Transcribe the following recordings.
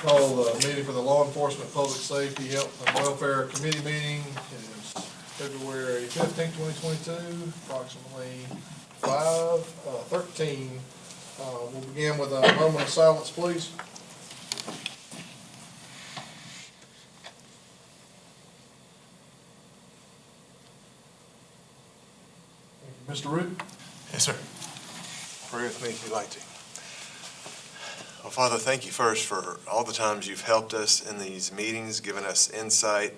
Call the meeting for the Law Enforcement, Public Safety, Health and Welfare Committee meeting. It is February 15th, 2022, approximately 5:13. We'll begin with a moment of silence, please. Mr. Root? Yes, sir. Pray with me if you'd like to. Well, Father, thank you first for all the times you've helped us in these meetings, given us insight,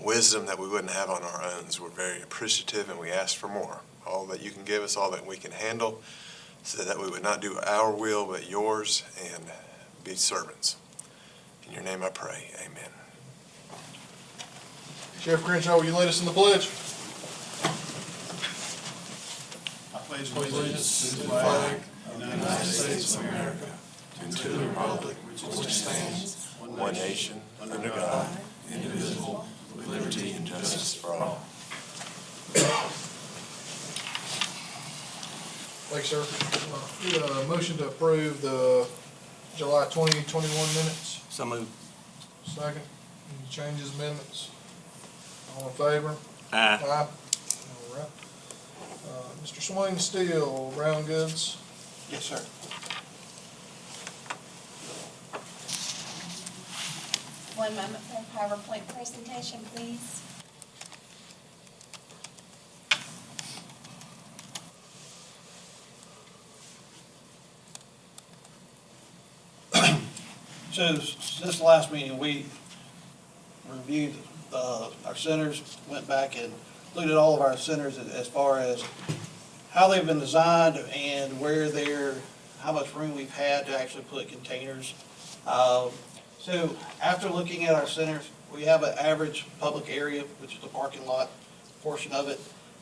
wisdom that we wouldn't have on our own. So we're very appreciative and we ask for more. All that you can give us, all that we can handle, so that we would not do our will but yours and be servants. In your name I pray, amen. Sheriff Crenshaw, will you lead us in the pledge? I pledge allegiance to the flag of the United States of America and to the republic which stands, One nation, under God, indivisible, with liberty and justice for all. Thanks, sir. Need a motion to approve the July 2021 minutes. So moved. Second. Any changes, amendments? All in favor? Aye. Aye. All right. Mr. Swain Steele, Brown Goods. Yes, sir. One moment for a PowerPoint presentation, please. So since the last meeting, we reviewed our centers, went back and looked at all of our centers as far as how they've been designed and how much room we've had to actually put containers. So after looking at our centers, we have an average public area, which is the parking lot portion of it,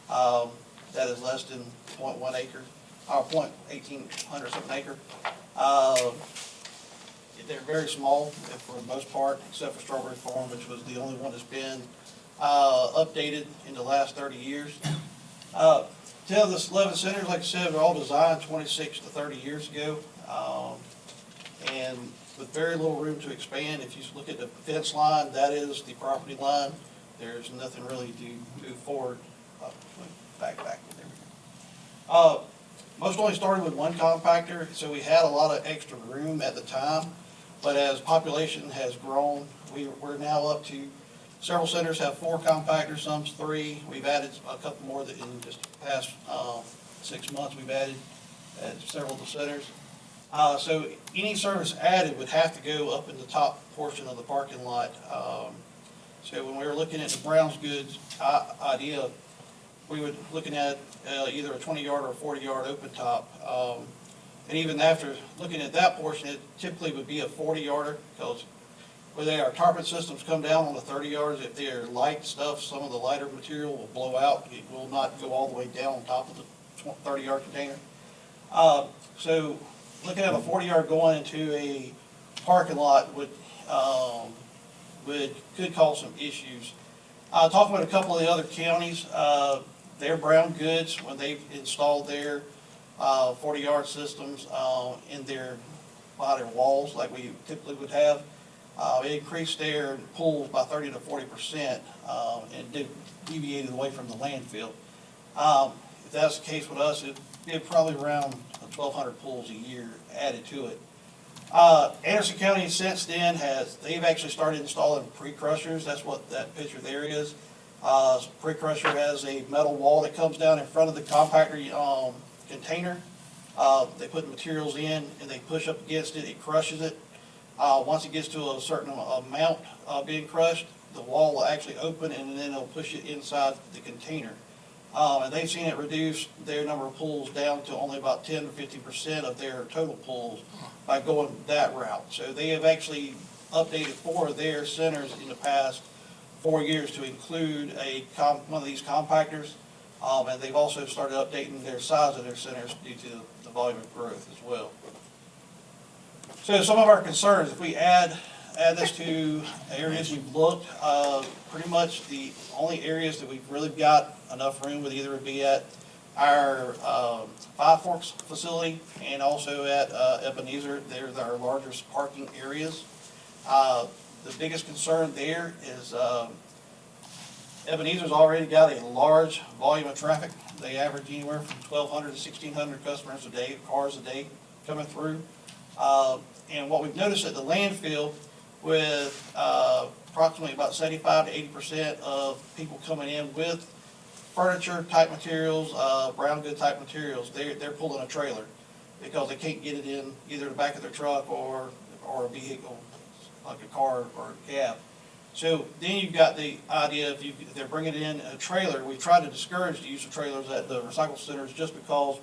that is less than 0.1 acre, or 0.1800 something acre. They're very small for the most part, except for Strawberry Farm, which was the only one that's been updated in the last 30 years. 10 of the 11 centers, like I said, are all designed 26 to 30 years ago, and with very little room to expand. If you look at the fence line, that is the property line. There's nothing really to move forward. Back, there we go. Most only started with one compactor, so we had a lot of extra room at the time. But as population has grown, we're now up to, several centers have 4 compactors, some's 3. We've added a couple more that in just the past 6 months we've added at several of the centers. So any service added would have to go up in the top portion of the parking lot. So when we were looking at the Brown's Goods idea, we were looking at either a 20-yard or a 40-yard open top. And even after looking at that portion, it typically would be a 40-yarder, because where our tarpon systems come down on the 30 yards, if they're light stuff, some of the lighter material will blow out. It will not go all the way down on top of the 30-yard container. So looking at a 40-yard going into a parking lot could cause some issues. Talking with a couple of the other counties, their Brown Goods, when they've installed their 40-yard systems by their walls like we typically would have, it increased their pools by 30 to 40% and deviated away from the landfill. If that's the case with us, it'd be probably around 1,200 pools a year added to it. Anderson County since then they've actually started installing pre-crushers. That's what that picture there is. Pre-crusher has a metal wall that comes down in front of the compactor container. They put the materials in and they push up against it, it crushes it. Once it gets to a certain amount being crushed, the wall will actually open and then it'll push it inside the container. And they've seen it reduce their number of pools down to only about 10 to 15% of their total pools by going that route. So they have actually updated 4 of their centers in the past 4 years to include one of these compactors. And they've also started updating their size of their centers due to the volume of growth as well. So some of our concerns, if we add this to areas we've looked, pretty much the only areas that we've really got enough room would either be at our Five Forks facility and also at Ebenezer. They're our largest parking areas. The biggest concern there is Ebenezer's already got a large volume of traffic. They average anywhere from 1,200 to 1,600 customers a day, cars a day coming through. And what we've noticed at the landfill with approximately about 75 to 80% of people coming in with furniture type materials, brown good type materials, they're pulling a trailer because they can't get it in either the back of their truck or a vehicle, like a car or a cab. So then you've got the idea if they're bringing it in a trailer, we try to discourage the use of trailers at the recycle centers just because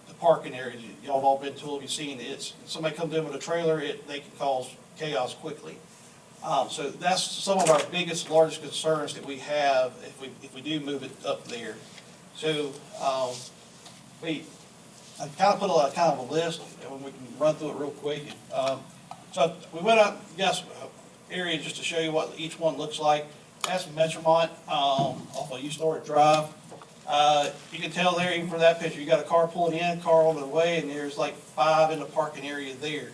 the parking areas, y'all have all been told, you've seen, if somebody comes in with a trailer, they can cause chaos quickly. So that's some of our biggest, largest concerns that we have if we do move it up there. So I kind of put a kind of a list, and we can run through it real quick. So we went out, yes, area just to show you what each one looks like. That's Metromont off of U-Storage Drive. You can tell there, even from that picture, you got a car pulling in, car on the way, and there's like 5 in the parking area there.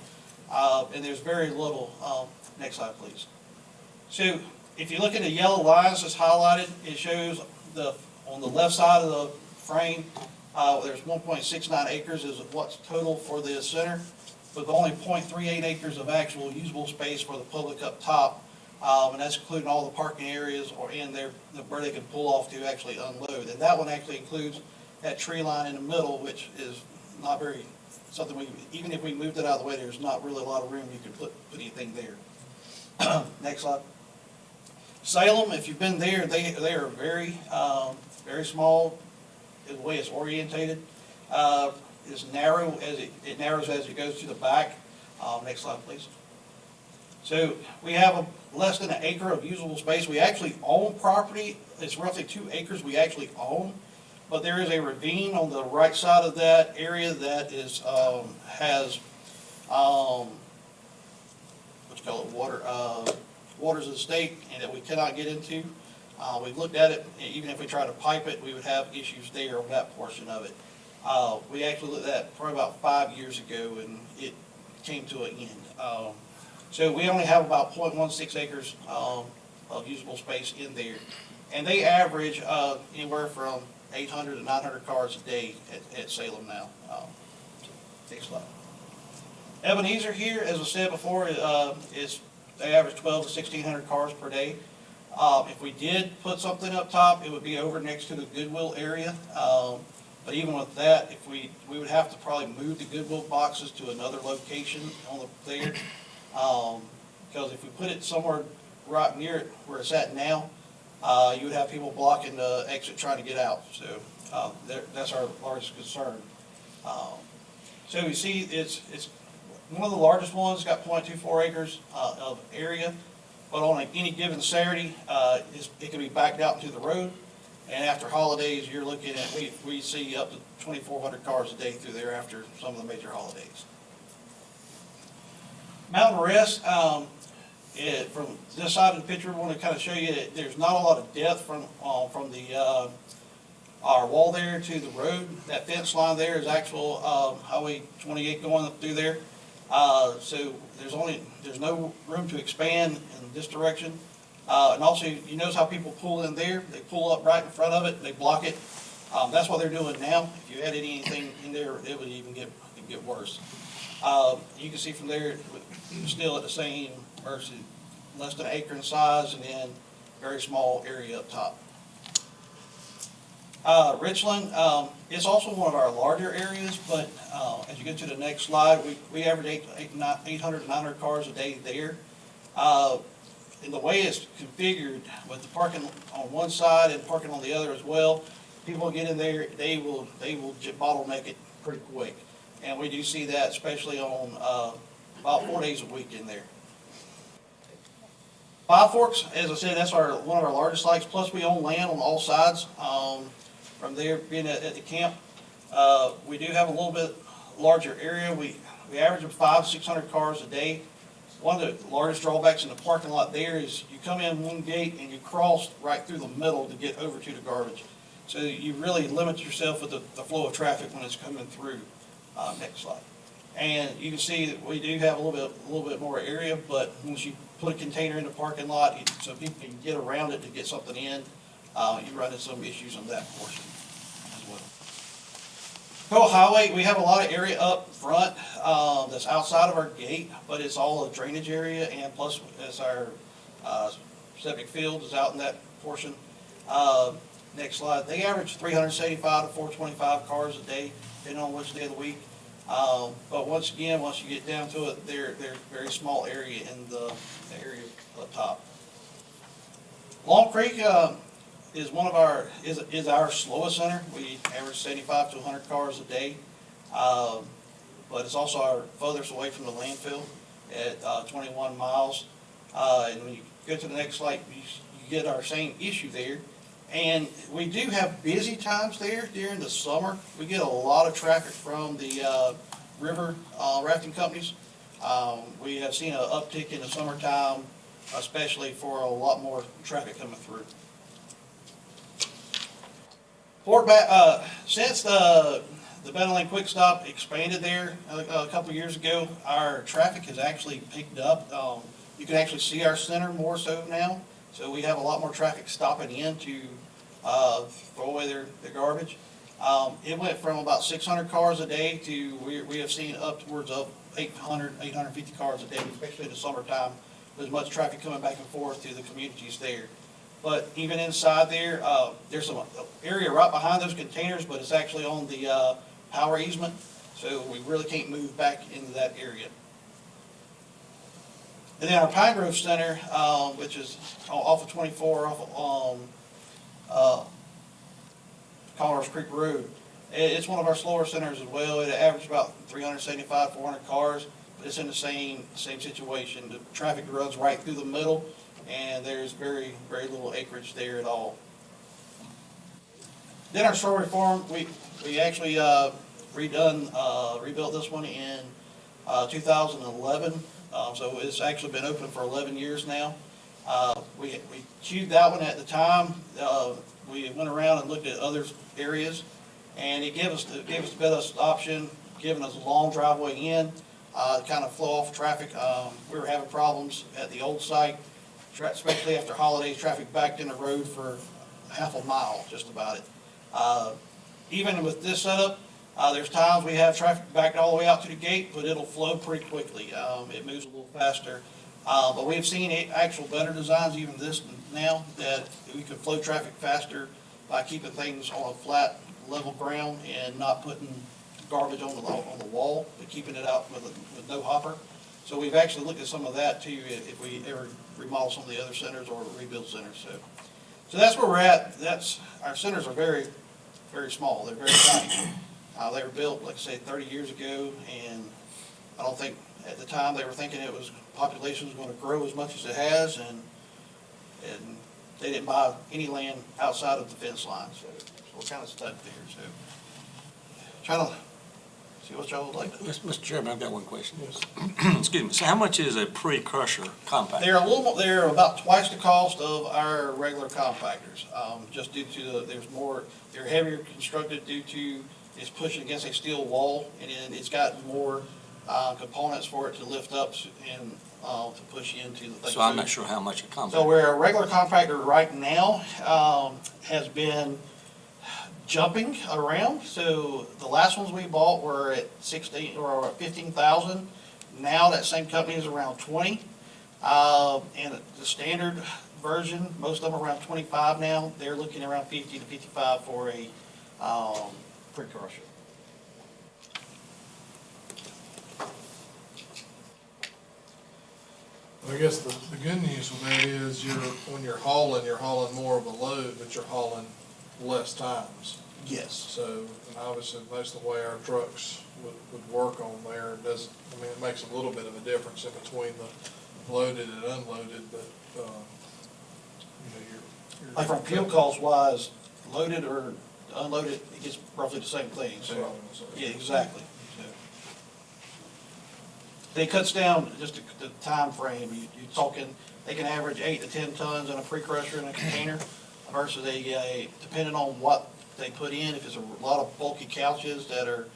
And there's very little. Next slide, please. So if you look at the yellow lines that's highlighted, it shows on the left side of the frame, there's 1.69 acres is what's total for the center, with only 0.38 acres of actual usable space for the public up top. And that's including all the parking areas or in there where they can pull off to actually unload. And that one actually includes that tree line in the middle, which is not very, something even if we moved it out of the way, there's not really a lot of room you could put anything there. Next slide. Salem, if you've been there, they are very, very small, the way it's orientated. It's narrow it narrows as it goes to the back. Next slide, please. So we have less than an acre of usable space. We actually own property. It's roughly 2 acres we actually own, but there is a ravine on the right side of that area that is has what you call it, waters of the state, and that we cannot get into. We've looked at it. Even if we try to pipe it, we would have issues there on that portion of it. We actually looked at that probably about 5 years ago, and it came to an end. So we only have about 0.16 acres of usable space in there. And they average anywhere from 800 to 900 cars a day at Salem now. Next slide. Ebenezer here, as I said before, they average 1,200 to 1,600 cars per day. If we did put something up top, it would be over next to the Goodwill area. But even with that, if we would have to probably move the Goodwill boxes to another location on there. Because if we put it somewhere right near it where it's at now, you would have people blocking the exit trying to get out. So that's our largest concern. So you see, it's one of the largest ones, got 0.24 acres of area, but on any given Saturday, it can be backed out into the road. And after holidays, you're looking at, we see up to 2,400 cars a day through there after some of the major holidays. Mountain Rest, from this side of the picture, we want to kind of show you that there's not a lot of depth from our wall there to the road. That fence line there is actual Highway 28 going up through there. So there's no room to expand in this direction. And also, you notice how people pull in there. They pull up right in front of it. They block it. That's what they're doing now. If you added anything in there, it would even get worse. You can see from there, still at the same, versus less than an acre in size, and then very small area up top. Richland, it's also one of our larger areas, but as you get to the next slide, we average 800 to 900 cars a day there. And the way it's configured with the parking on one side and parking on the other as well, people get in there, they will bottleneck it pretty quick. And we do see that especially on about 4 days a week in there. Five Forks, as I said, that's one of our largest sites, plus we own land on all sides. From there, being at the camp, we do have a little bit larger area. We average 500 to 600 cars a day. One of the largest drawbacks in the parking lot there is you come in one gate and you cross right through the middle to get over to the garbage. So you really limit yourself with the flow of traffic when it's coming through. Next slide. And you can see that we do have a little bit more area, but once you put a container in the parking lot, so people can get around it to get something in, you run into some issues on that portion as well. Pearl Highway, we have a lot of area up front, that's outside of our gate, but it's all a drainage area, and plus as our, septic field is out in that portion. Next slide, they average 375 to 425 cars a day, depending on which day of the week. But once again, once you get down to it, they're very small area in the area up top. Long Creek, is one of our, is our slowest center. We average 75 to 100 cars a day. But it's also our furthest away from the landfill at 21 miles. And when you go to the next slide, you get our same issue there. And we do have busy times there during the summer. We get a lot of traffic from the river rafting companies. We have seen an uptick in the summertime, especially for a lot more traffic coming through. Since the Battle Lane Quick Stop expanded there a couple of years ago, our traffic has actually picked up. You can actually see our center more so now. So we have a lot more traffic stopping in to throw away their garbage. It went from about 600 cars a day to, we have seen upwards of 800, 850 cars a day, especially in the summertime. There's much traffic coming back and forth to the communities there. But even inside there, there's some area right behind those containers, but it's actually on the power easement. So we really can't move back into that area. And then our Pine Grove Center, which is off of 24, off of Colorado Creek Road. It's one of our slower centers as well. It averages about 375, 400 cars, but it's in the same situation. The traffic runs right through the middle, and there's very, very little acreage there at all. Then our strawberry farm, we actually rebuilt this one in 2011. So it's actually been open for 11 years now. We queued that one at the time. We went around and looked at other areas, and it gave us the best option, giving us a long driveway in, to kind of flow off traffic. We were having problems at the old site, especially after holidays. Traffic backed in the road for half a mile, just about it. Even with this setup, there's times we have traffic backed all the way out to the gate, but it'll flow pretty quickly. It moves a little faster. But we've seen actual better designs, even this now, that we can flow traffic faster by keeping things on a flat, level ground and not putting garbage on the wall, but keeping it out with no hopper. So we've actually looked at some of that too, if we ever remodel some of the other centers or rebuild centers. So that's where we're at. Our centers are very, very small. They're very tiny. They were built, like I say, 30 years ago, and I don't think at the time they were thinking population was going to grow as much as it has, and they didn't buy any land outside of the fence line, so we're kind of stuck there. So trying to see what y'all would like to do. Mr. Chairman, I've got one question. Yes. Excuse me. So how much is a pre-crusher compactor? They're a little more, they're about twice the cost of our regular compactors, just due to they're heavier constructed due to it's pushing against a steel wall, and it's got more components for it to lift up and to push into the thing. So I'm not sure how much a compactor. So where a regular compactor right now has been jumping around. So the last ones we bought were at 15,000. Now that same company is around 20. And the standard version, most of them are around 25 now. They're looking around 50 to 55 for a pre-crusher. I guess the good news with that is when you're hauling more of a load, but you're hauling less times. Yes. So, and obviously, most of the way our trucks would work on there, it makes a little bit of a difference in between the loaded and unloaded, but, you're. Like from fuel cost wise, loaded or unloaded, it gets roughly the same thing, so, yeah, exactly. It cuts down just the time frame. You're talking, they can average 8 to 10 tons in a pre-crusher in a container versus depending on what they put in, if it's a lot of bulky couches that are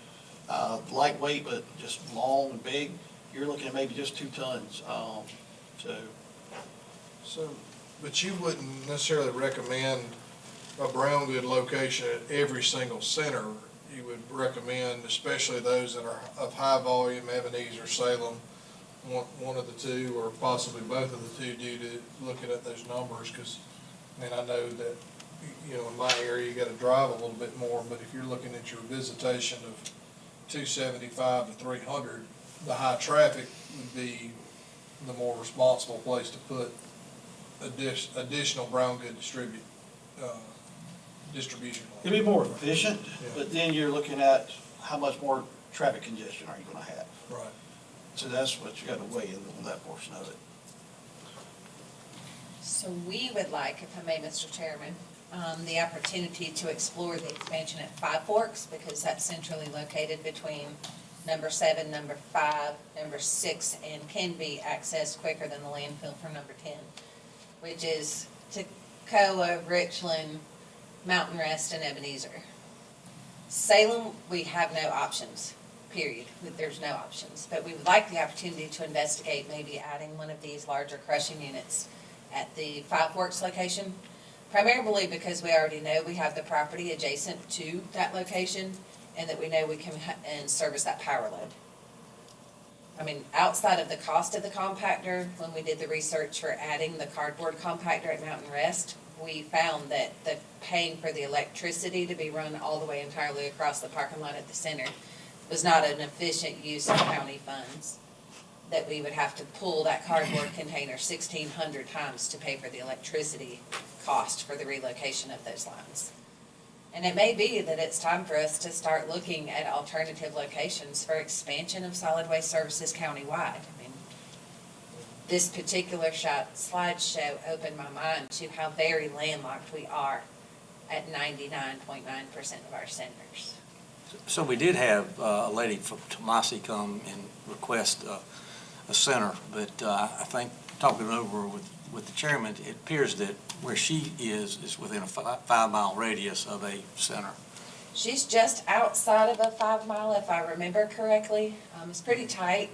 Lightweight, but just long and big, you're looking at maybe just 2 tons. So, but you wouldn't necessarily recommend a brown good location at every single center. You would recommend, especially those that are of high volume, Ebenezer, Salem, one of the two, or possibly both of the two, due to looking at those numbers, because, I mean, I know that, you know, in my area, you gotta drive a little bit more, but if you're looking at your visitation of 275 to 300, the high traffic would be the more responsible place to put additional brown good distribution. It'd be more efficient, Yeah. but then you're looking at how much more traffic congestion are you gonna have? Right. So that's what you gotta weigh in on that portion of it. So we would like, if I may, Mr. Chairman, the opportunity to explore the expansion at Five Forks, because that's centrally located between number 7, number 5, number 6, and can be accessed quicker than the landfill for number 10, which is Toccoa, Richland, Mountain Rest, and Ebenezer. Salem, we have no options, period. There's no options. But we would like the opportunity to investigate maybe adding one of these larger crushing units at the Five Forks location, primarily because we already know we have the property adjacent to that location, and that we know we can and service that power load. I mean, outside of the cost of the compactor, when we did the research for adding the cardboard compactor at Mountain Rest, we found that the paying for the electricity to be run all the way entirely across the parking lot at the center was not an efficient use of county funds, that we would have to pull that cardboard container 1,600 times to pay for the electricity cost for the relocation of those lines. And it may be that it's time for us to start looking at alternative locations for expansion of solid waste services countywide. I mean, this particular slideshow opened my mind to how very landlocked we are at 99.9% of our centers. So we did have a lady from Tomasi come and request a center, but I think talking it over with the chairman, it appears that where she is within a 5-mile radius of a center. She's just outside of a 5 mile, if I remember correctly. It's pretty tight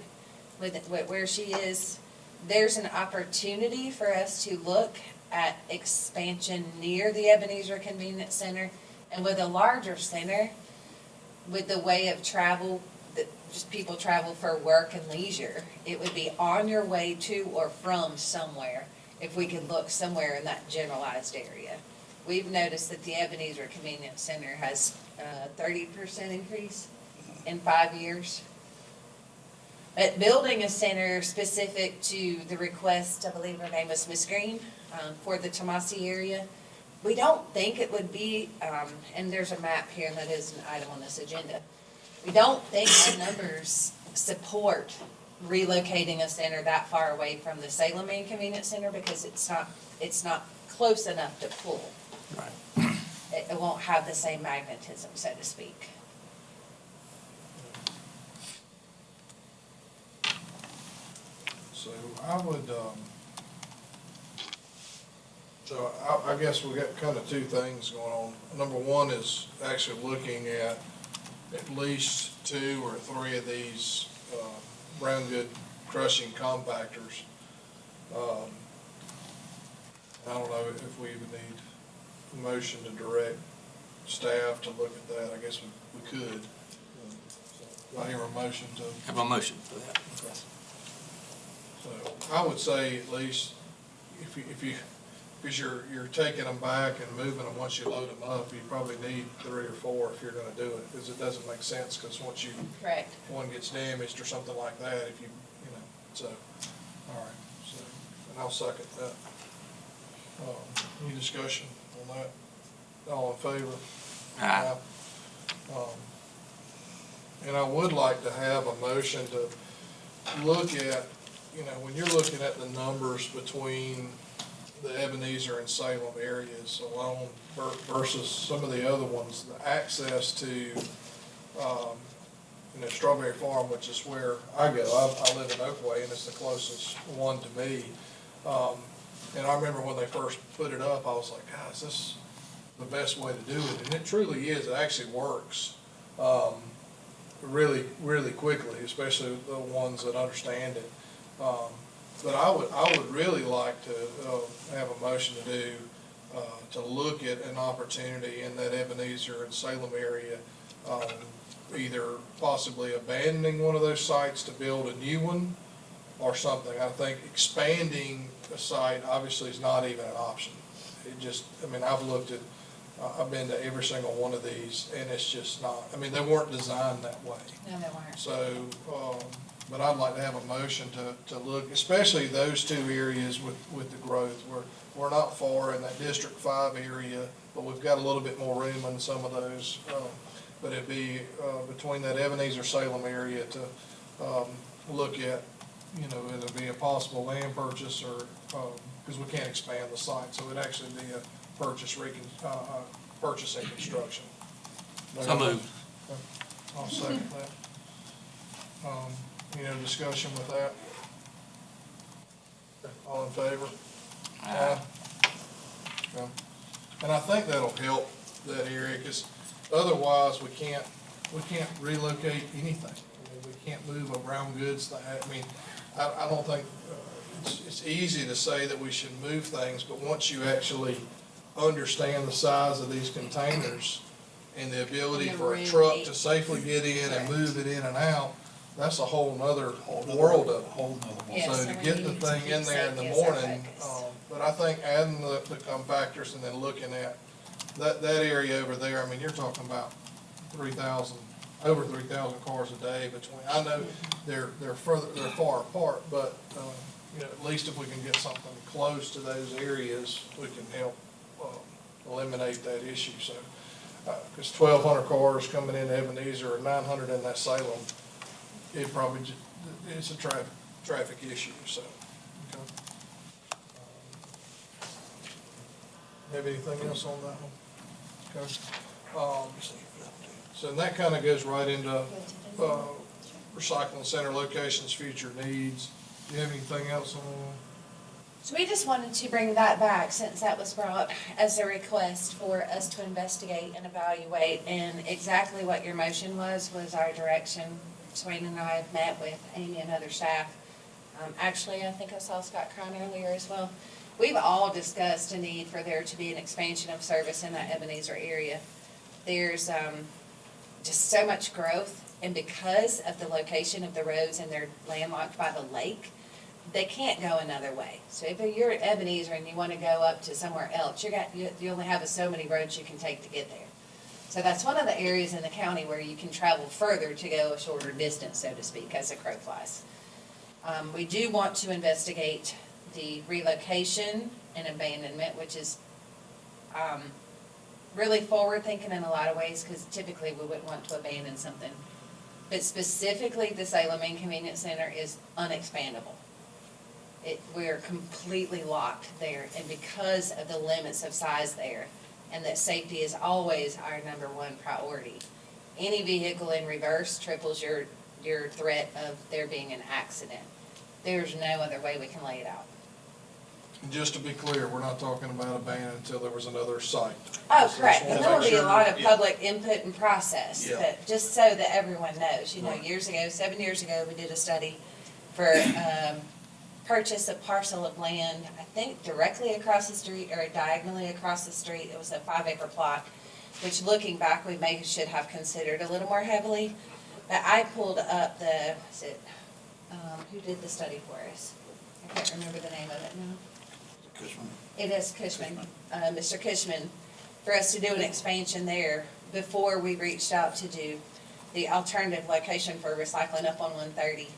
with where she is. There's an opportunity for us to look at expansion near the Ebenezer Convenience Center. And with a larger center, with the way of travel, that just people travel for work and leisure, it would be on your way to or from somewhere if we could look somewhere in that generalized area. We've noticed that the Ebenezer Convenience Center has a 30% increase in 5 years. But building a center specific to the request, I believe her name was Ms. Green, for the Tomasi area, we don't think it would be, and there's a map here, and that is an item on this agenda. We don't think the numbers support relocating a center that far away from the Salem Main Convenience Center, because it's not close enough to pull. Right. It won't have the same magnetism, so to speak. So I would, I guess we got kind of two things going on. Number one is actually looking at least 2 or 3 of these brown good crushing compactors. I don't know if we even need a motion to direct staff to look at that. I guess we could. Do I hear a motion to? Have a motion for that. So I would say at least because you're taking them back and moving them once you load them up, you probably need 3 or 4 if you're gonna do it, because it doesn't make sense, because once Correct. one gets damaged or something like that, if you know, so, all right, so, and I'll second that. Any discussion on that? All in favor? Aye. And I would like to have a motion to look at, you know, when you're looking at the numbers between the Ebenezer and Salem areas alone versus some of the other ones, the access to, you know, Strawberry Farm, which is where I go. I live in Oakway, and it's the closest one to me. And I remember when they first put it up, I was like, God, is this the best way to do it? And it truly is. It actually works really, really quickly, especially the ones that understand it. But I would really like to, have a motion to do, to look at an opportunity in that Ebenezer and Salem area, either possibly abandoning one of those sites to build a new one or something. I think expanding a site obviously is not even an option. It just, I mean, I've looked at, I've been to every single one of these, and it's just not, I mean, they weren't designed that way. No, they weren't. So, but I'd like to have a motion to look, especially those two areas with the growth. We're not far in that District 5 area, but we've got a little bit more room in some of those. But it'd be, between that Ebenezer Salem area to, look at, you know, it'll be a possible land purchase or, because we can't expand the site, so it'd actually be a purchase purchase and construction. So moved. I'll second that. Any other discussion with that? All in favor? Aye. Okay. And I think that'll help that area, because otherwise we can't relocate anything. I mean, we can't move a brown goods thing. I mean, I don't think, it's easy to say that we should move things, but once you actually understand the size of these containers and the ability for a truck to safely get in and move it in and out, that's a whole nother world of it. Yes, So to and get we the need to thing keep in there in the safety as our morning, focus. but I think adding the compactors and then looking at that area over there, I mean, you're talking about over 3,000 cars a day between, I know they're far apart, but, you know, at least if we can get something close to those areas, we can help, eliminate that issue, so. Because 1,200 cars coming into Ebenezer or 900 in that Salem, it probably, it's a traffic issue, so. Okay. Have anything else on that one? Okay. So that kind of goes right into, recycling center locations, future needs. Do you have anything else on that? So we just wanted to bring that back since that was brought as a request for us to investigate and evaluate. And exactly what your motion was our direction. Swain and I have met with Amy and other staff. Actually, I think I saw Scott Crown earlier as well. We've all discussed a need for there to be an expansion of service in that Ebenezer area. There's just so much growth, and because of the location of the roads and they're landlocked by the lake, they can't go another way. So if you're at Ebenezer and you want to go up to somewhere else, you only have so many roads you can take to get there. So that's one of the areas in the county where you can travel further to go a shorter distance, so to speak, as a crow flies. We do want to investigate the relocation and abandonment, which is really forward-thinking in a lot of ways, because typically we wouldn't want to abandon something. But specifically, the Salem Inconvenience Center is unexpandable. We're completely locked there, and because of the limits of size there, and that safety is always our number one priority. Any vehicle in reverse triples your threat of there being an accident. There's no other way we can lay it out. And just to be clear, we're not talking about abandonment until there was another site. Oh, Just correct, wanna and there will make be a sure- lot of yeah. public input and process, Yeah. but just so that everyone knows, you know, Right. years ago, 7 years ago, we did a study for, purchase a parcel of land, I think directly across the street or diagonally across the street. It was a 5-acre plot, which looking back, we may should have considered a little more heavily. But I pulled up who did the study for us? I can't remember the name of it now. Cushman. It is Cushman, Mr. Cushman, for us to do an expansion there before we reached out to do the alternative location for recycling up on 130.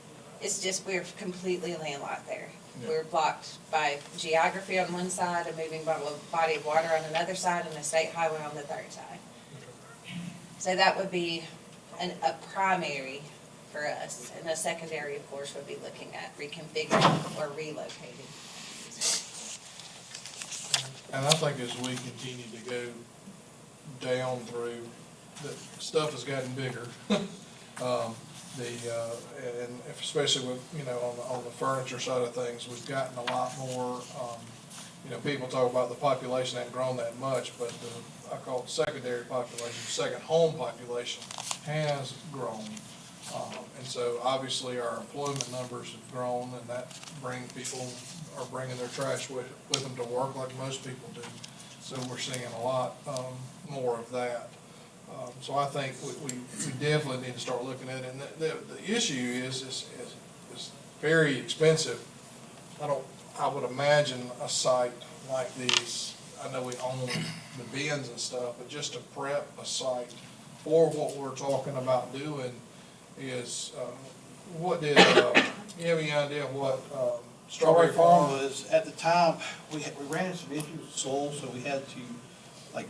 It's just, we're completely landlocked there. Yeah. We're blocked by geography on one side, a moving body of water on another side, and a state highway on the third side. So that would be a primary for us, and a secondary, of course, would be looking at reconfiguring or relocating. And I think as we continue to go down through, the stuff has gotten bigger. And especially with, you know, on the furniture side of things, we've gotten a lot more, you know, people talk about the population hasn't grown that much, but I call it secondary population, second home population has grown. And so obviously our employment numbers have grown, and that people are bringing their trash with them to work like most people do. So we're seeing a lot more of that. So I think we definitely need to start looking at it. And the issue is very expensive. I would imagine a site like this, I know we own the bins and stuff, but just to prep a site for what we're talking about doing is, what did, you have any idea what, Strawberry Farm was, at the time, we ran into some issues with soil, so we had to, like,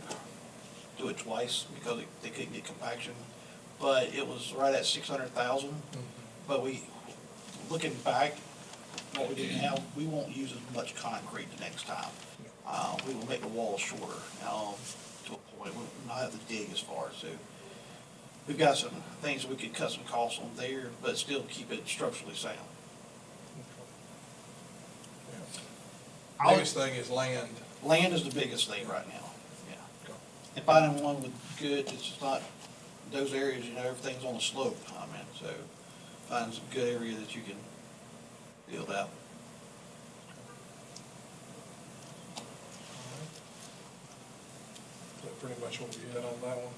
do it twice because they couldn't get compaction. But it was right at 600,000. But looking back, what we didn't have, we won't use as much concrete the next time. We will make the walls shorter, to a point, we will not have to dig as far, so. We've got some things we could cut some costs on there, but still keep it structurally sound. Biggest thing is land. Land is the biggest thing right now, yeah. Okay. And finding one with good, it's just not, those areas, everything's on a slope, so finding some good area that you can build out. Is that pretty much what we had on that one?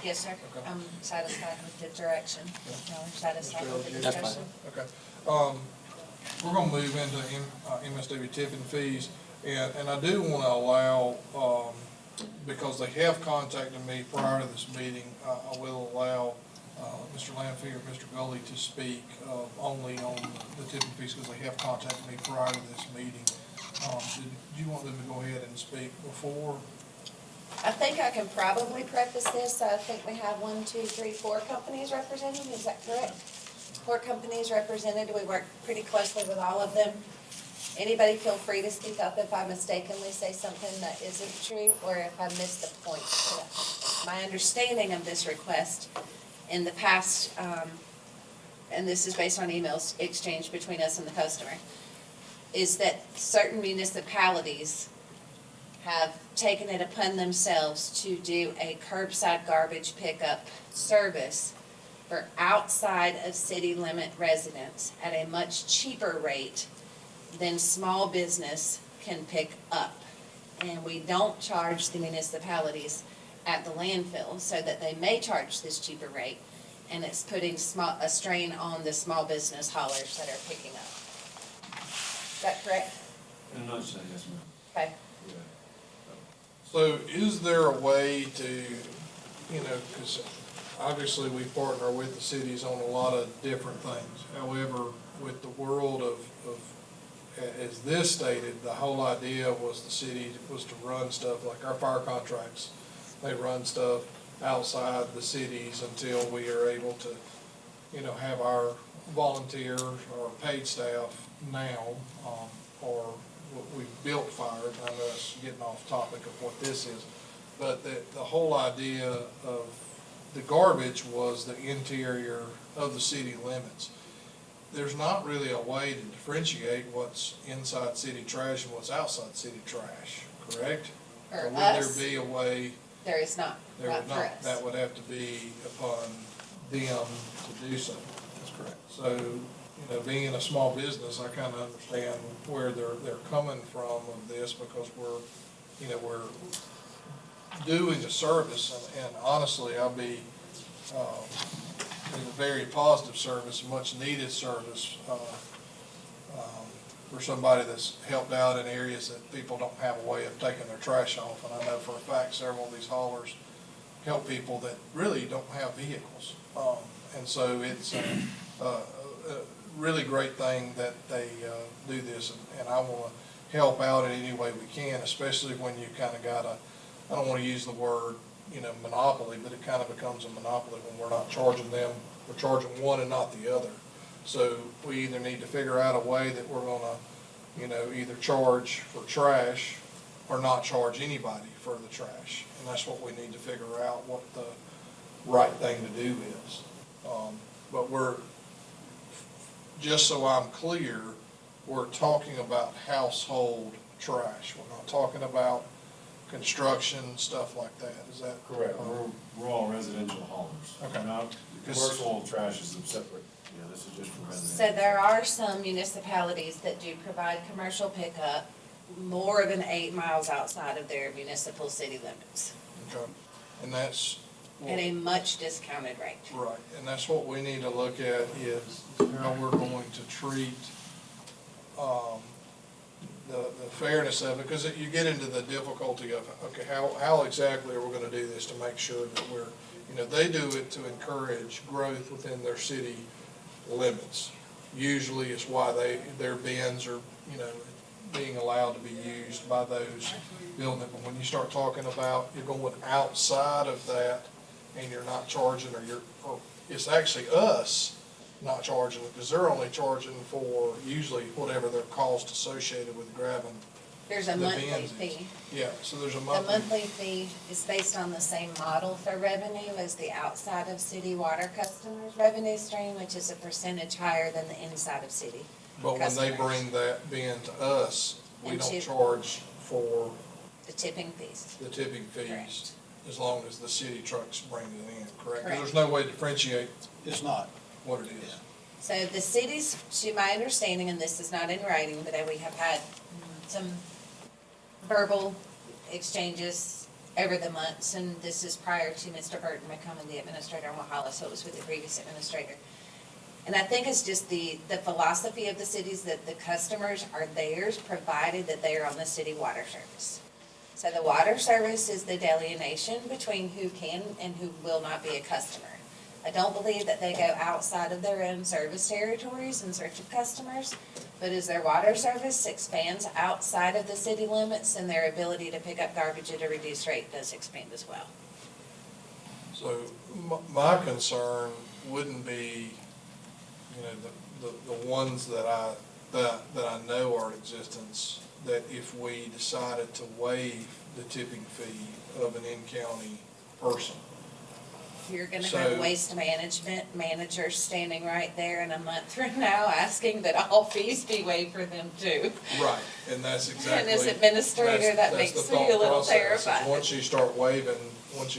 Yes, sir. Okay. I'm satisfied with the direction. Y'all are satisfied with the That's fine. discussion? Okay. We're gonna move into Msw Tipping Fees, and I do wanna allow, because they have contacted me prior to this meeting, I will allow, Mr. Lanfear and Mr. Gully to speak, only on the tipping fees, because they have contacted me prior to this meeting. Did you want them to go ahead and speak before? I think I can probably preface this. I think we have 4 companies represented. Is that correct? 4 companies represented. We work pretty closely with all of them. Anybody feel free to speak up if I mistakenly say something that isn't true or if I miss the point. My understanding of this request in the past, and this is based on emails exchanged between us and the customer, is that certain municipalities have taken it upon themselves to do a curbside garbage pickup service for outside of city limit residents at a much cheaper rate than small business can pick up. And we don't charge the municipalities at the landfill so that they may charge this cheaper rate, and it's putting a strain on the small business haulers that are picking up. Is that correct? In a nutshell, yes, ma'am. Okay. So is there a way to, because obviously we partner with the cities on a lot of different things. However, with the world of as this stated, the whole idea was the city was to run stuff like our fire contracts. They run stuff outside the cities until we are able to, have our volunteers or paid staff now, or we built fire. I know it's getting off topic of what this is, but the whole idea of the garbage was the interior of the city limits. There's not really a way to differentiate what's inside city trash and what's outside city trash, correct? For Or would us, there be a way? there is not, There not would for not. us. That would have to be upon them to do so. That's correct. So, being a small business, I kind of understand where they're coming from of this, because we're doing a service, and honestly, I'll be, a very positive service, much needed service, for somebody that's helped out in areas that people don't have a way of taking their trash off. And I know for a fact several of these haulers help people that really don't have vehicles. And so it's a really great thing that they do this, and I want to help out in any way we can, especially when you kind of got I don't want to use the word, monopoly, but it kind of becomes a monopoly when we're not charging them, we're charging one and not the other. So we either need to figure out a way that we're going to, either charge for trash or not charge anybody for the trash. And that's what we need to figure out, what the right thing to do is. But just so I'm clear, we're talking about household trash. We're not talking about construction, stuff like that, is that? Correct, we're all residential haulers. Okay. Now, commercial trash is separate, this is just for residential. So there are some municipalities that do provide commercial pickup more than 8 miles outside of their municipal city limits Okay, and that's. at a much discounted rate. Right, and that's what we need to look at is how we're going to treat, the fairness of it, because you get into the difficulty of, okay, how exactly are we gonna do this to make sure that they do it to encourage growth within their city limits. Usually it's why their bins are, being allowed to be used by those building it, but when you start talking about you're going outside of that, and you're not charging, or it's actually us not charging, because they're only charging for usually whatever their cost associated with grabbing. There's a The monthly bins is- fee. Yeah, so there's a The monthly. monthly fee is based on the same model for revenue as the outside of city water customers' revenue stream, which is a percentage higher than the inside of city. But when they customers. bring that bin to us, we And don't tip. charge for The tipping fees. the tipping fees, Correct. as long as the city trucks bring it in, correct? 'Cause Correct. there's no way to differentiate It's not. what it is. So the cities, to my understanding, and this is not in writing, but we have had some verbal exchanges over the months, and this is prior to Mr. Burton becoming the administrator in Wahala, so it was with the previous administrator. And I think it's just the philosophy of the cities that the customers are theirs, provided that they are on the city water service. So the water service is the delineation between who can and who will not be a customer. I don't believe that they go outside of their own service territories in search of customers, but as their water service expands outside of the city limits, and their ability to pick up garbage at a reduced rate does expand as well. So my concern wouldn't be, the ones that I know are in existence, that if we decided to waive the tipping fee of an in-county person. You're gonna So- have waste management managers standing right there in a month from now asking that all fees be waived for them too. Right, and that's exactly. And as administrator, that that's makes the me a thought little process, is terrified. Once you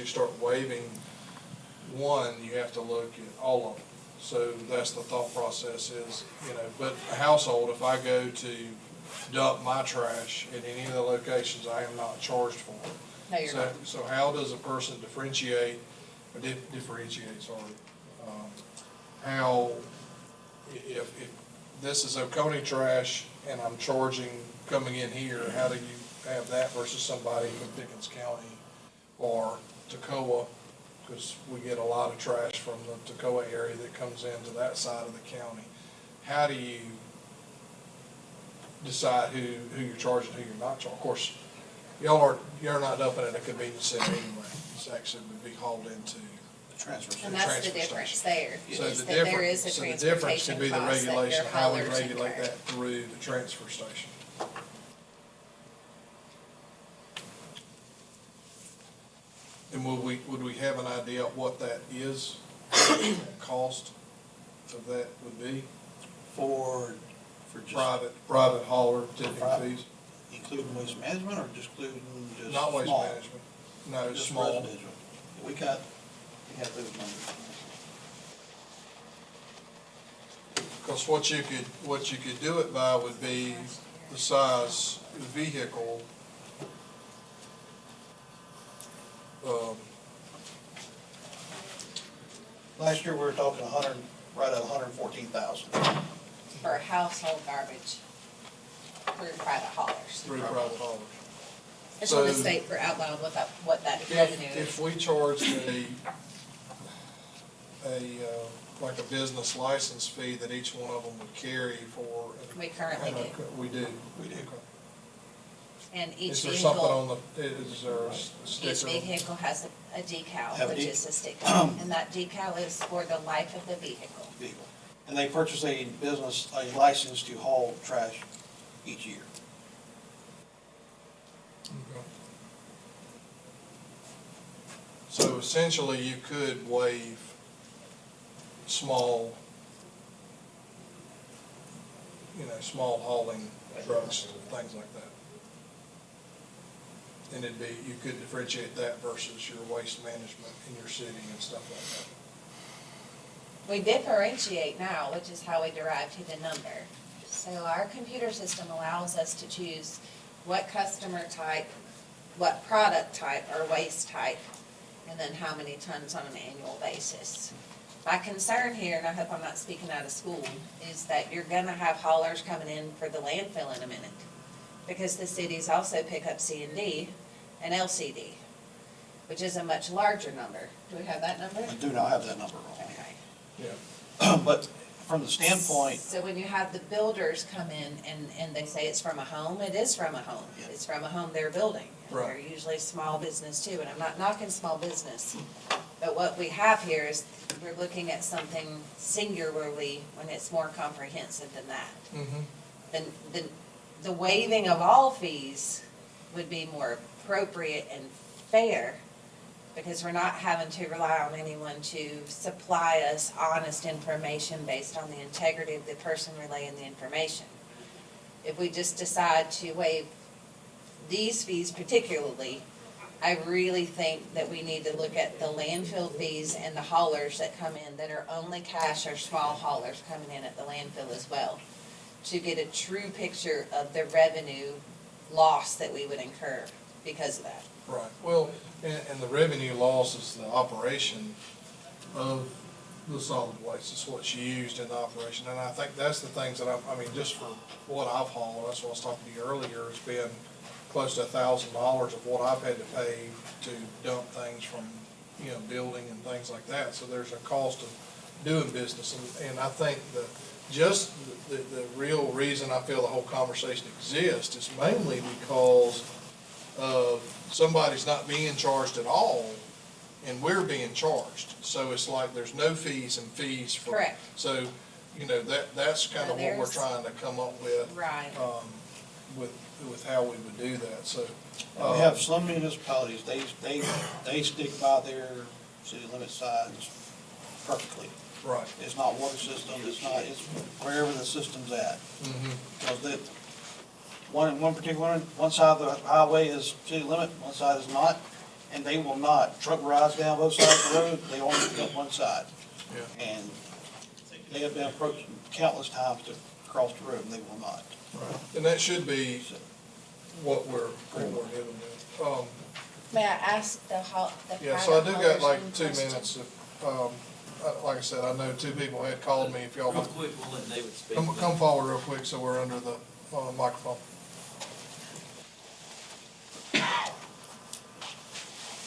start waiving one, you have to look at all of them. So that's the thought process is, but a household, if I go to dump my trash at any of the locations, I am not charged for it. No, you're not. So how does a person differentiate, how, if this is Oconee trash and I'm charging coming in here, how do you have that versus somebody from Pickens County or Toccoa? Because we get a lot of trash from the Toccoa area that comes into that side of the county. How do you decide who you're charging, who you're not charging? Of course, you're not dumping at a convenience center anyway. It's actually would be hauled into. The transfer station. And that's the transfer difference station. there, So is the that there difference, is a so the difference transportation could be the cost that regulation, your how we haulers regulate incur. that through the transfer station. And would we have an idea of what that is, cost of that would be? For just Private hauler tipping Private. fees? including waste management or just including just Not waste small? management, no, Just small. residential. We have those numbers. Because what you could do it by would be the size of the vehicle. Last year, we were talking right at 114,000. For household garbage through private haulers. Through private haulers. I just want to So- state for out loud what that revenue If is. we charged like a business license fee that each one of them would carry for. We currently do. We do. We do. And each Is there something vehicle, on is there a each sticker? vehicle has a decal, Have a which de- is a sticker. And that decal is for the life of the vehicle. Vehicle. And they purchase a license to haul trash each year. Okay. So essentially, you could waive small hauling trucks, things like that. And you could differentiate that versus your waste management in your city and stuff like We differentiate now, which is how we derive to the number. So our computer system allows us to choose what customer type, what product type or waste type, and then how many tons on an annual basis. My concern here, and I hope I'm not speaking out of school, is that you're gonna have haulers coming in for the landfill in a minute. Because the cities also pick up C&D and LCD, which is a much larger number. Do we have that number? I do not have that number on Okay. here. that. But from the standpoint, So when you have the builders come in and they say it's from a home, it is from a home. Yeah. It's from a home they're building. And Right. they're usually small business too, and I'm not knocking small business. But what we have here is we're looking at something singularly when it's more comprehensive than that. Mm-hmm. Then the waiving of all fees would be more appropriate and fair, because we're not having to rely on anyone to supply us honest information based on the integrity of the person relaying the information. If we just decide to waive these fees particularly, I really think that we need to look at the landfill fees and the haulers that come in that are only cash or small haulers coming in at the landfill as well, to get a true picture of the revenue loss that we would incur because of that. Right, well, and the revenue loss is the operation of the solid waste, is what's used in the operation, and I think that's the things that I mean, just for what I've hauled, that's what I was talking to you earlier, it's been close to $1,000 of what I've had to pay to dump things from, building and things like that, so there's a cost of doing business, and I think the real reason I feel the whole conversation exists is mainly because of somebody's not being charged at all, and we're being charged. So it's like there's no fees and fees for. Correct. So, that's kind of what we're There's- trying to come up with. Right. With how we would do that, so. we have some municipalities, they stick by their city limit signs perfectly. Right. It's not water system, it's wherever the system's at. Mhm. Because one particular, one side of the highway is city limit, one side is not, and they will not. Truck rides down both sides of the road, they only pick up one side. Yeah. And they have been approached countless times to cross the road, and they will not. Right. And that should be what we're dealing with. May I ask the Yeah, so I do got like private 2 haulers one minutes. Like I said, I know 2 people had called me. If y'all Real want, quick, we'll let David speak. come forward real quick so we're under the microphone.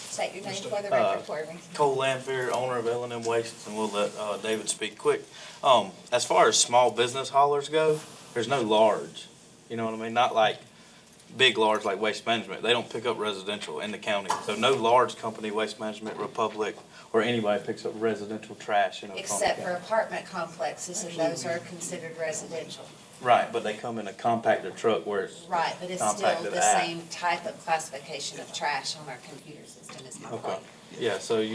State your name for the record for me. Cole Lanfear, owner of L&M Waste, and we'll let David speak quick. As far as small business haulers go, there's no large, you know what I mean? Not like big, large like Waste Management. They don't pick up residential in the county. So no large company, Waste Management, Republic, or anybody picks up residential trash in Oconee Except for County. apartment complexes, and those are considered residential. Right, but they come in a compactor truck where it's Right, but it's still compacted the out. same type of classification of trash on our computer system is my Okay, point. yeah, so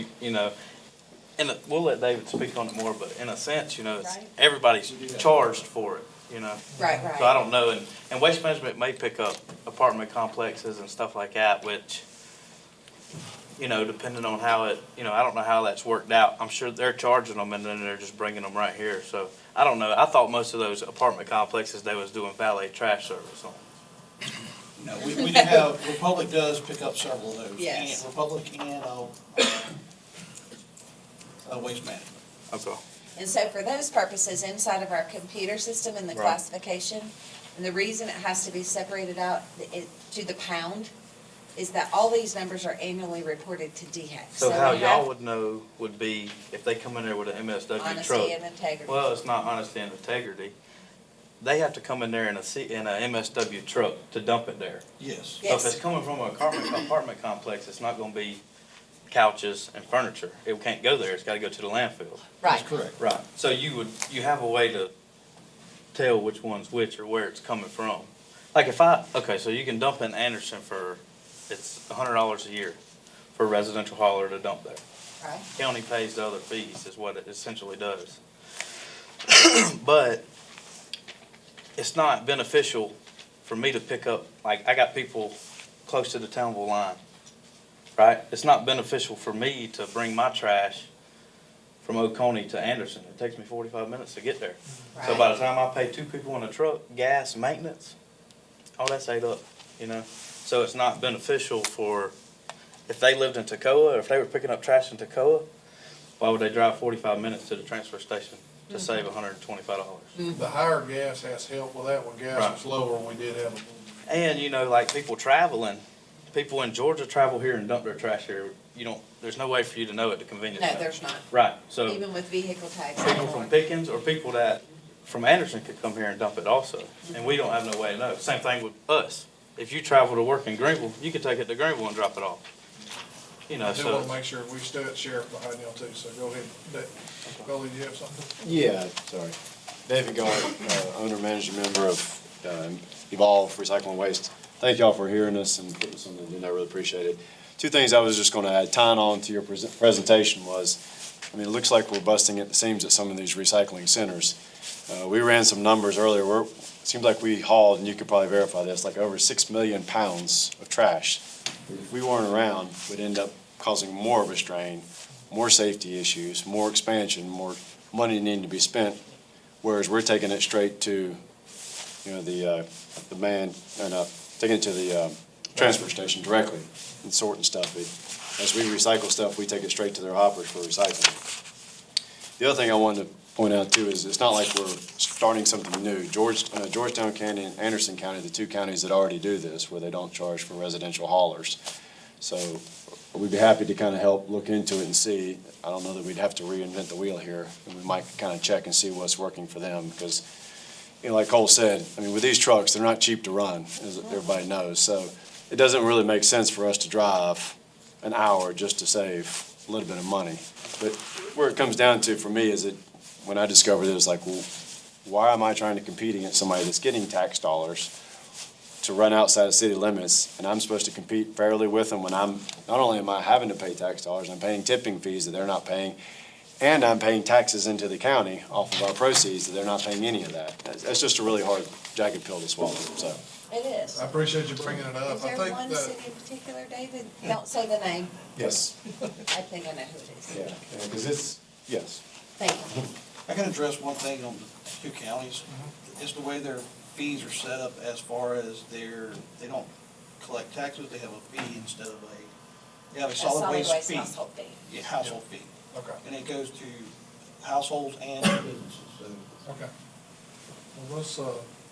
we'll let David speak on it more, but in a sense, Right. everybody's charged for it, Right, So I right. don't know, and Waste Management may pick up apartment complexes and stuff like that, which, depending on how I don't know how that's worked out. I'm sure they're charging them and then they're just bringing them right here, so I don't know. I thought most of those apartment complexes, they was doing valet trash service on. No, we do have, Republic does pick up several of those. Yes. And Republic and, Waste Management. Okay. And so for those purposes, inside of our computer system and the Right. classification, and the reason it has to be separated out to the pound is that all these numbers are annually reported to DHEC. So how we y'all have would know would be if they come in there with an MSW truck. honesty and integrity. Well, it's not honesty and integrity. They have to come in there in a MSW truck to dump it there. Yes. So if it's coming from an apartment complex, it's not gonna be couches and furniture. It can't go there, it's gotta go to the landfill. Right. That's correct. Right. So you have a way to tell which one's which or where it's coming from. Like so you can dump in Anderson it's $100 a year for a residential hauler to dump there. Right. County pays the other fees is what it essentially does. But it's not beneficial for me to pick up, like, I got people close to the Townville line, right? It's not beneficial for me to bring my trash from Oconee to Anderson. It takes me 45 minutes to get there. So by the time I pay 2 people in a truck, gas, maintenance, all that's ate up, you know? So it's not beneficial for, if they lived in Toccoa, or if they were picking up trash in Toccoa, why would they drive 45 minutes to the transfer station to save $125? The higher gas has helped with that. When gas Right. was lower, we did have a And, you know, like people traveling, people in Georgia travel here and dump their trash here. You don't, there's no way for you to know at the convenience No, center. there's not, Right, so even with vehicle tags people anymore. from Pickens or people that from Anderson could come here and dump it also. And we don't have no way to know. Same thing with us. If you travel to work in Greenville, you could take it to Greenville and drop it off. You know, I do want to so, make sure we still got sheriff behind y'all too, so go ahead. Billy, do you have something? Yeah, sorry. David Gard, owner, managing member of Evolve Recycling Waste. Thank y'all for hearing us and putting us on the agenda. I really appreciate it. 2 things I was just going to add, tying on to your presentation was, I mean, it looks like we're busting at the seams at some of these recycling centers. We ran some numbers earlier. It seems like we hauled, and you could probably verify this, like over 6 million pounds of trash. If we weren't around, we'd end up causing more of a strain, more safety issues, more expansion, more money needing to be spent, whereas we're taking it straight to, you know, the man, and taking it to the transfer station directly and sorting stuff. As we recycle stuff, we take it straight to their hoppers for recycling. The other thing I wanted to point out too is it's not like we're starting something new. Georgetown County and Anderson County, the 2 counties that already do this, where they don't charge for residential haulers. So we'd be happy to kind of help look into it and see. I don't know that we'd have to reinvent the wheel here, and we might kind of check and see what's working for them, because, you know, like Cole said, I mean, with these trucks, they're not cheap to run, as everybody knows. So it doesn't really make sense for us to drive an hour just to save a little bit of money. But where it comes down to for me is that when I discovered it, it's like, well, why am I trying to compete against somebody that's getting tax dollars to run outside of city limits, and I'm supposed to compete fairly with them when not only am I having to pay tax dollars, I'm paying tipping fees that they're not paying, and I'm paying taxes into the county off of our proceeds that they're not paying any of that. That's just a really hard, jagged pill to swallow, so. It is. I appreciate you bringing it up. Is I there think one that, city in particular, David? Don't say the name. Yes. I think I know who it is. Yeah, because it's, yes. Thank you. I can address one thing on the 2 counties. It's the way their fees are set up as far as they don't collect taxes, they have a fee instead of they have a solid waste fee. household fee. Yeah, household fee. okay, And it goes to households and businesses, so. okay. Well,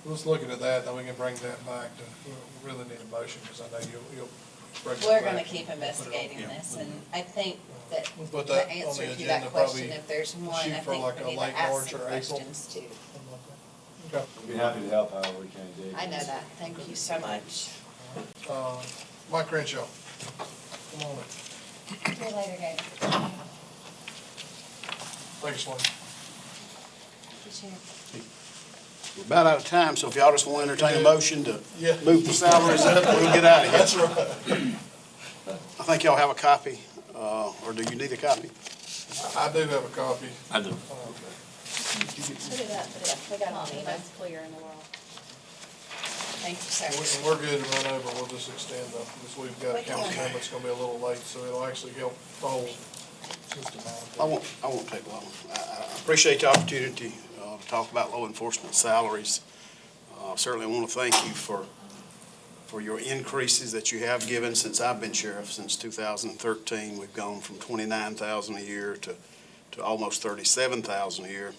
let's look into that, then we can bring that back to, we really need a motion, because I know you'll bring it back. We're gonna keep investigating this, and I think that We'll put the that on answer the to that agenda, question, probably if there's one, shoot I for think like we a need to late ask March some or April. questions too. Okay. We'd be happy to help however we can, Dave. I know that. Thank you so much. Mike Crenshaw, come on in. See you later, David. Thank you, Swan. We're about out of time, so if y'all just want to entertain a motion to Yeah. move the salaries up, we'll get out of here. That's right. I think y'all have a copy, or do you need a copy? I do have a copy. I do. Put it up, we got all the most clear in the world. Thank you, sir. And we're good to run over, we'll just extend them, because we've got a council member that's gonna be a little late, so it'll actually help the whole system out. I won't take long. I appreciate the opportunity to talk about law enforcement salaries. Certainly want to thank you for your increases that you have given since I've been sheriff, since 2013. We've gone from $29,000 a year to almost $37,000 a year.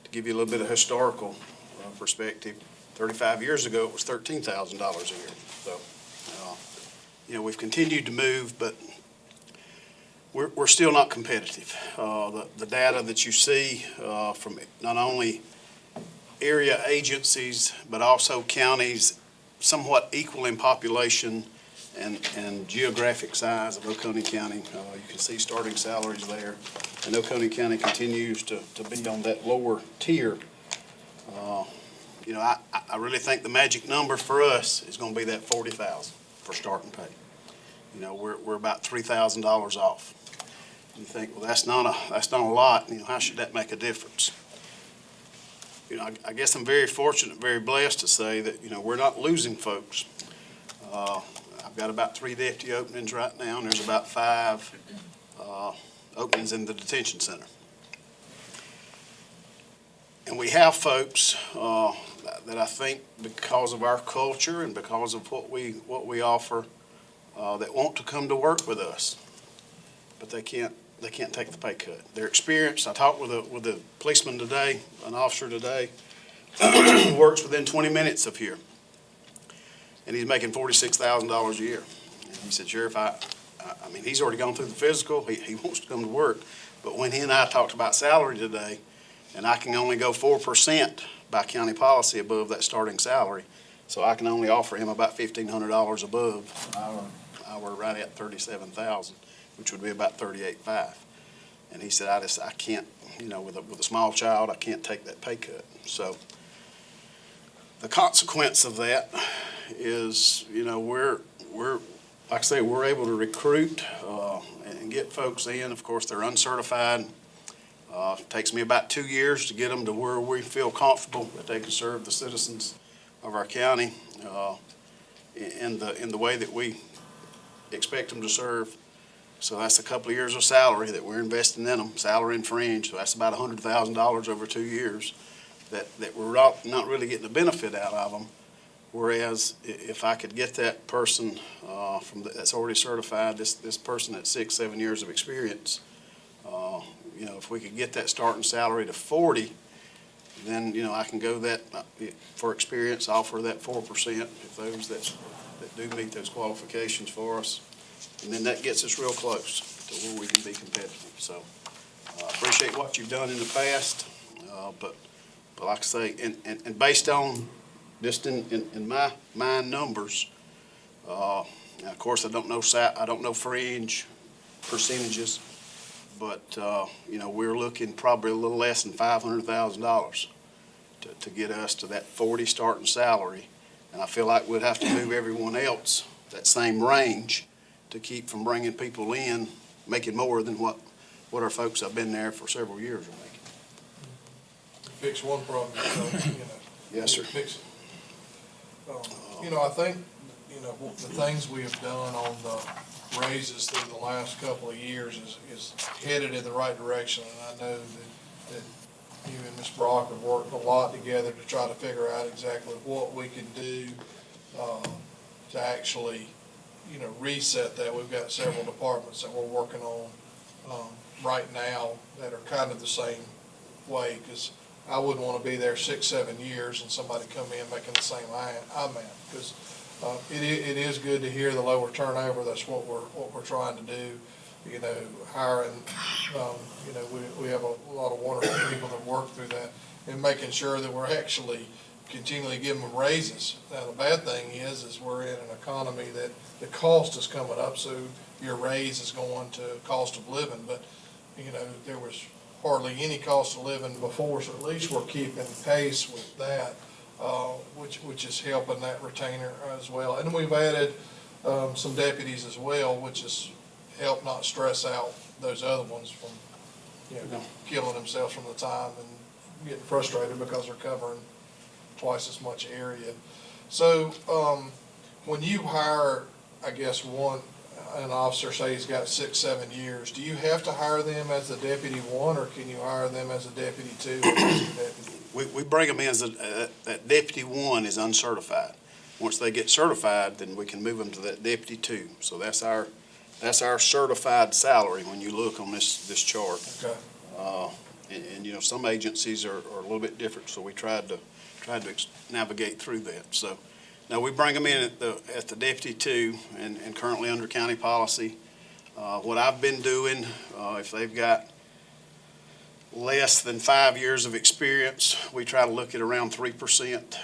To give you a little bit of historical perspective, 35 years ago, it was $13,000 a year. So, you know, we've continued to move, but we're still not competitive. The data that you see from not only area agencies, but also counties somewhat equal in population and geographic size of Oconee County. You can see starting salaries there. And Oconee County continues to be on that lower tier. You know, I really think the magic number for us is going to be that $40,000 for starting pay. You know, we're about $3,000 off. You think, well, that's not a lot. You know, how should that make a difference? You know, I guess I'm very fortunate, very blessed to say that, you know, we're not losing folks. I I've got about 3 deputy openings right now, and there's about 5 openings in the detention center. And we have folks that I think, because of our culture and because of what we offer, that want to come to work with us, but they can't take the pay cut. They're experienced. I talked with a policeman today, an officer today, works within 20 minutes of here, and he's making $46,000 a year. And he said, Sheriff, I mean, he's already gone through the physical. He wants to come to work, but when he and I talked about salary today, and I can only go 4% by county policy above that starting salary, so I can only offer him about $1,500 above our right at $37,000, which would be about $38,500. And he said, I can't, with a small child, I can't take that pay cut. So the consequence of that is, we're like I say, we're able to recruit and get folks in. Of course, they're uncertified. It takes me about 2 years to get them to where we feel comfortable that they can serve the citizens of our county in the way that we expect them to serve. So that's a couple of years of salary that we're investing in them, salary and fringe. So that's about $100,000 over 2 years that we're not really getting the benefit out of them. Whereas if I could get that person that's already certified, this person at 6-7 years of experience, if we could get that starting salary to 40, then, I can go that, for experience, offer that 4% if those that do meet those qualifications for us. And then that gets us real close to where we can be competitive. So I appreciate what you've done in the past, but like I say, and based on just in my mind numbers, of course, I don't know fringe percentages, but, we're looking probably a little less than $500,000 to get us to that 40 starting salary. And I feel like we'd have to move everyone else that same range to keep from bringing people in, making more than what our folks that have been there for several years are making. Fix one problem, Yes, sir. Fix it. I think, the things we have done on the raises through the last couple of years is headed in the right direction. And I know that you and Ms. Brock have worked a lot together to try to figure out exactly what we can do to actually, reset that. We've got several departments that we're working on right now that are kind of the same way, because I wouldn't want to be there 6-7 years and somebody come in making the same I'm at, because it is good to hear the lower turnover. That's what we're trying to do. Hiring, we have a lot of wonderful people that work through that, and making sure that we're actually continually giving them raises. Now, the bad thing is we're in an economy that the cost is coming up, so your raise is going to cost of living, but, there was hardly any cost of living before, so at least we're keeping pace with that, which is helping that retainer as well. And we've added some deputies as well, which has helped not stress out those other ones from, killing themselves from the time and getting frustrated because they're covering twice as much area. So when you hire, I guess, an officer, say he's got 6-7 years, do you have to hire them as a deputy 1, or can you hire them as a deputy 2? We bring them in as that deputy 1 is uncertified. Once they get certified, then we can move them to that deputy 2. So that's our certified salary when you look on this chart. Okay. And some agencies are a little bit different, so we tried to navigate through that. So now we bring them in at the deputy 2 and currently under county policy. What I've been doing, if they've got less than 5 years of experience, we try to look at around 3%.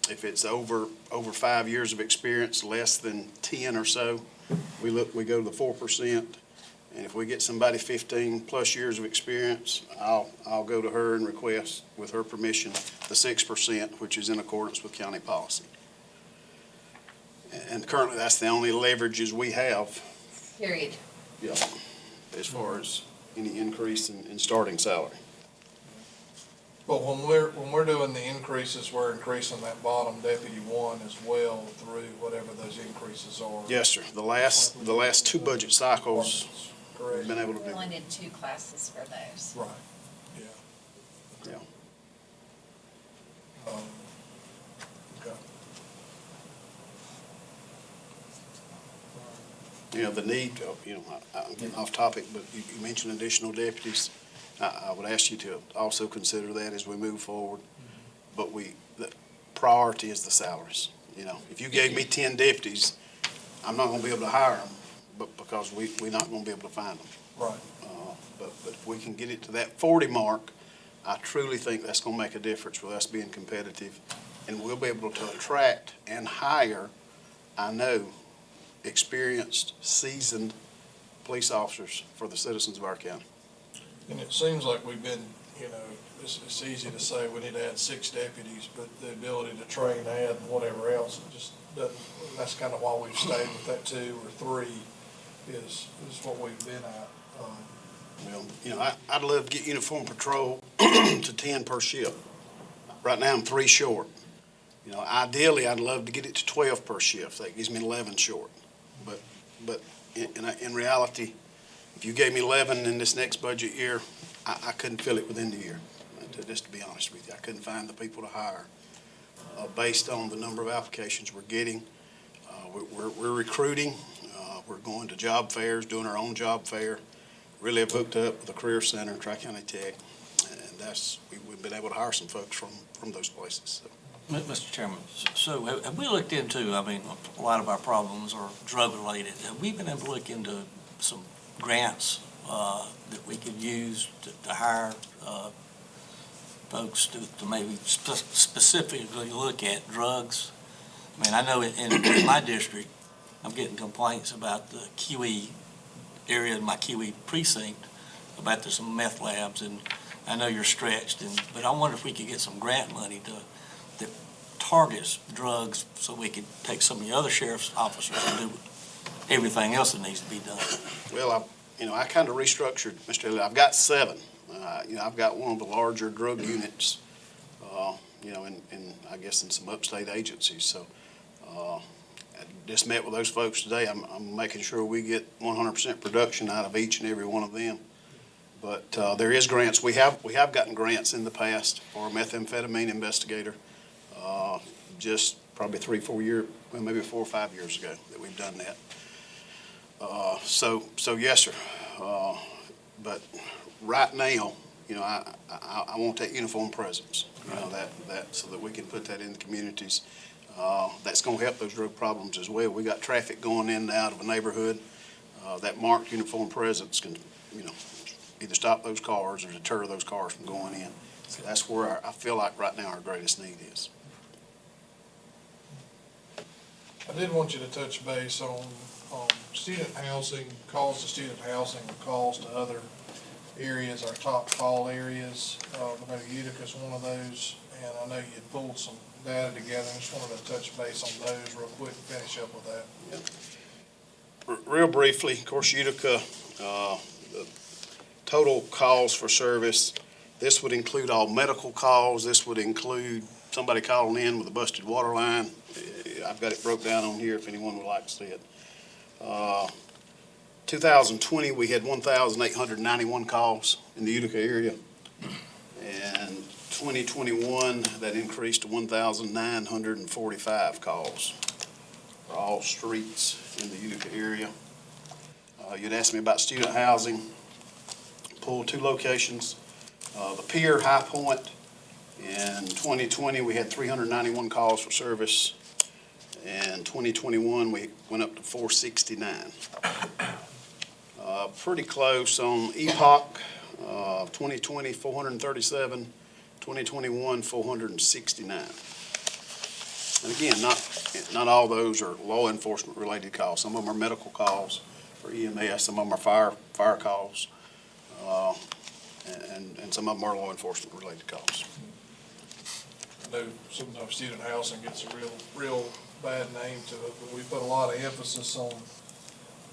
If it's over 5 years of experience, less than 10 or so, we go to the 4%. And if we get somebody 15+ years of experience, I'll go to her and request, with her permission, the 6%, which is in accordance with county policy. And currently, that's the only leverages we have. Period. Yeah, as far as any increase in starting salary. But when we're doing the increases, we're increasing that bottom deputy one as well through whatever those increases are. Yes, sir. The last two budget cycles, we've Correct. been able to We do. only did 2 classes for those. Right, yeah. Yeah. Okay. You know, the need, I'm getting off topic, but you mentioned additional deputies. I would ask you to also consider that as we move forward. But the priority is the salaries. You know, if you gave me 10 deputies, I'm not gonna be able to hire them, but because we're not gonna be able to find them. Right. But if we can get it to that 40 mark, I truly think that's gonna make a difference with us being competitive. And we'll be able to attract and hire, I know, experienced, seasoned police officers for the citizens of our county. And it seems like we've been, it's easy to say we need to add 6 deputies, but the ability to train, add, and whatever else, it just doesn't, that's kind of why we've stayed with that 2 or 3 is what we've been at. Well, I'd love to get uniform patrol to 10 per shift. Right now, I'm 3 short. Ideally, I'd love to get it to 12 per shift. That gives me 11 short. But in reality, if you gave me 11 in this next budget year, I couldn't fill it within the year. Just to be honest with you, I couldn't find the people to hire based on the number of applications we're getting. We're recruiting. We're going to job fairs, doing our own job fair. Really have hooked up with the Career Center and Tri-County Tech, and we've been able to hire some folks from those places. So. Mr. Chairman, so have we looked into, a lot of our problems are drug-related. Have we been able to look into some grants that we could use to hire folks to maybe specifically look at drugs? I know in my district, I'm getting complaints about the Kiwi area, my Kiwi precinct, about there's some meth labs, and I know you're stretched, but I wonder if we could get some grant money that targets drugs so we could take some of the other sheriff's officers and do everything else that needs to be done. Well, I kind of restructured, Mr. Elliott. I've got 7. I've got one of the larger drug units, in I guess in some upstate agencies. So I just met with those folks today. I'm making sure we get 100% production out of each and every one of them. But there is grants. We have gotten grants in the past for a methamphetamine investigator. Just probably 3-4 years, well, maybe 4 or 5 years ago that we've done that. So yes, sir. But right now, I want that uniform presence, that so that we can put that in the communities. That's going to help those drug problems as well. We got traffic going in and out of a neighborhood. That marked uniform presence can, either stop those cars or deter those cars from going in. So that's where I feel like right now our greatest need is. I did want you to touch base on student housing, calls to student housing, or calls to other areas, our top call areas. I know Utica's one of those, and I know you pulled some data together. I just wanted to touch base on those real quick and finish up with that. Real briefly, of course, Utica, the total calls for service, this would include all medical calls. This would include somebody calling in with a busted water line. I've got it broke down on here if anyone would like to see it. 2020, we had 1,891 calls in the Utica area. And 2021, that increased to 1,945 calls for all streets in the Utica area. You'd asked me about student housing. Pulled 2 locations. The Pier, High Point. In 2020, we had 391 calls for service. In 2021, we went up to 469. Pretty close on Epoch, 2020, 437, 2021, 469. And again, not all those are law enforcement related calls. Some of them are medical calls for EMS, some of them are fire calls, and some of them are law enforcement related calls. I know sometimes student housing gets a real bad name to it, but we put a lot of emphasis on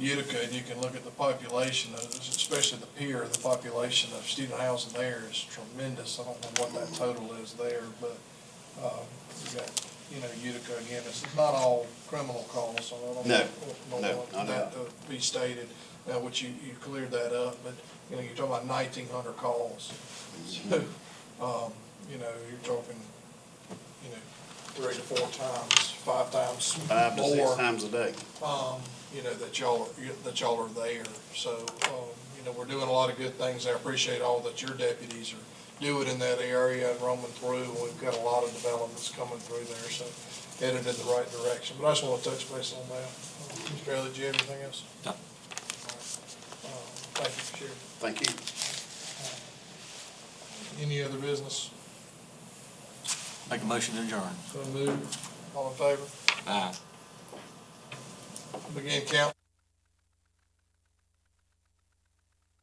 Utica, and you can look at the population, especially the pier, the population of student housing there is tremendous. I don't know what that total is there, but, you got, Utica again, this is not all criminal calls, so I don't No, want not that to be stated, which you cleared that up, but, you're talking about 1,900 calls. So, you're talking, 3 to 4 times, 5 times 5 to 6 more, times a day. that y'all are there. So, we're doing a lot of good things. I appreciate all that your deputies are doing in that area and roaming through. We've got a lot of developments coming through there, so headed in the right direction. But I just want to touch base on that. Mr. Elliott, do you have anything else? No. Thank you, Sheriff. Thank you. Any other business? Make a motion to adjourn. So moved. All in favor? Aye. Begin count.